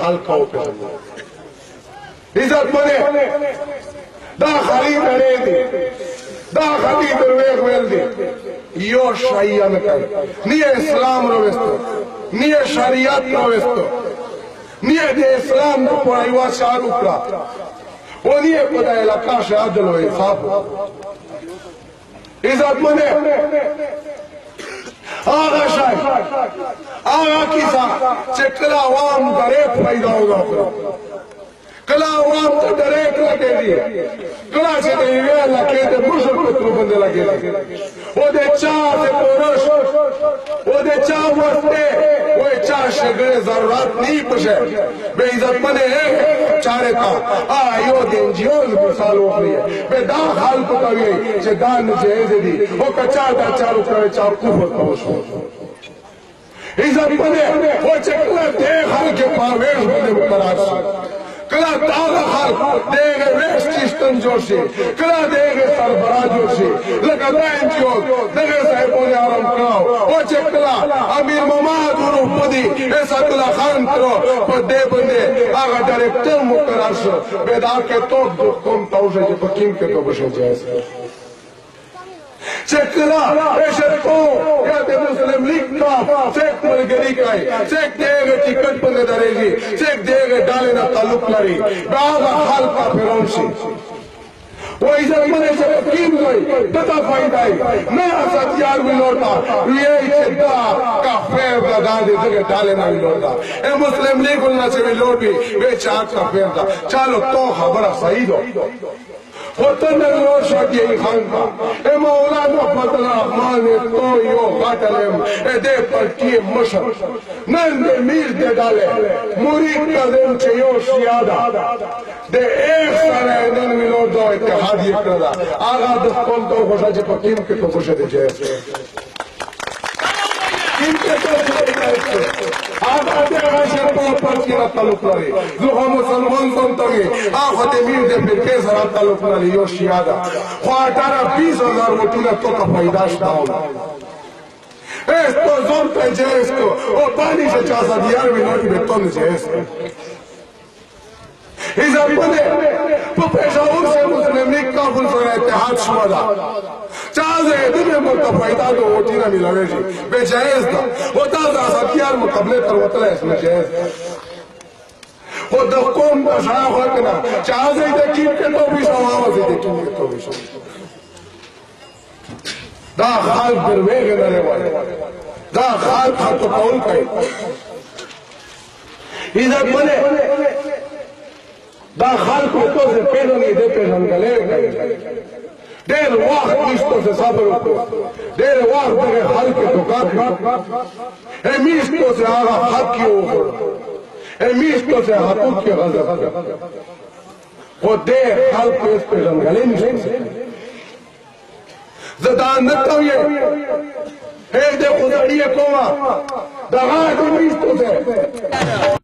हल्का पे इज्जत मने दा खाली करे दी दा खाली दरवेश वेल दी यो शरिया में करे नहीं इस्लाम रोवेस्तो नहीं शरीयत रोवेस्तो नहीं दे इस्लाम न पढ़ाईवा चार उपरा वो नहीं पता इलाका से आदल हो इंसाफ इज्जत मने आगा शायद आगा किसा चकला आवाम दरेक पैदा होगा कला आवाम को दरेक लगे दिए कला से ये लगे थे मुश्किल को बंदे लगे वो दे चाह से पुरुष वो दे चाह वस्ते वो चाह शगरे जरूरत नहीं पुछे बेइज्जत मने चारे का आयो दिन जियोल मिसाल हो रही है बेदा हाल को कभी से दान जेज दी वो कच्चा दा चारों करे चार कुफर पहुंचो इज्जत मने वो चकला दे हाल के पावेश बने मुकरास कला दागा हाल देगे वेस्ट सिस्टम जोशी कला देगे सरबराह जोशी लगातार एनजीओ देगे साहिबों ने आराम कराओ वो चकला अमीर ममाद उन्हों पदी ऐसा कला खान करो पर दे बंदे आगा डायरेक्टर मुकरास बेदार के तो कम ताऊशे जो पकीम के तो बशे जैसे चकला ऐसे तो या दे मुस्लिम लीग का चेक मलगरी का चेक देगे टिकट बंदे दरेगी चेक देगे डाले ना तालुक लरी बागा हाल का फिरौंसी वो इधर मने से पकीम गई बता फायदा है मैं असद यार भी लौटा ये चिद्दा का फेर लगा दे जगह डाले ना भी लौटा ए मुस्लिम लीग उन्ना से भी लौटी वे चाक का फेर था चलो तो खबर सही दो होतन रोश ये खान का ए मौलाना फजल रहमान तो यो काटलम ए दे पर की मशर नन दे मीर दे डाले मुरीद का दिन चयो शियादा दे एक सारे नन मिलो दो इत्तेहाद ये करदा आगा दस कौन तो खुशा जे पकीम के तो खुशे दे जैसे इनके तो आगा दे आशर पर की ताल्लुक लगे जो हम मुसलमान संतगे आखते मीर दे फिर के सरा ताल्लुक लगे यो शियादा ख्वाटारा 20,000 वोटिना तो का फायदाश दाओ esto zonta esto o pani se časa dijarmi noći beton esto इज़ा बने तो पेशावर से मुस्लिम लीग का फुलफरा इत्तेहाद शुमारा चाहे इतने मुतफायदा तो वोटी ना मिलावे जी बेजायज था होता था सत्यार मुकबले करवतला इसमें जायज वो दक्कों का शाह होता चाहे इधर के तो भी सवाल से देखिए के तो भी दा खाल दरवेग नरे वाले दा खाल था तो कौन कहे इधर बने दा खाल को तो से पेलो नहीं देते जंगले देर वाह मिस्तो से सबर को देर वाह तेरे खाल के दुकान है मिस्तो से आगा हक की ऊपर है मिस्तो से हाथों की गजब वो देर खाल को इस पे जंगले नहीं ज़दान न तो ये है दे खुदारिये कोमा दगाड़ मिस्तो से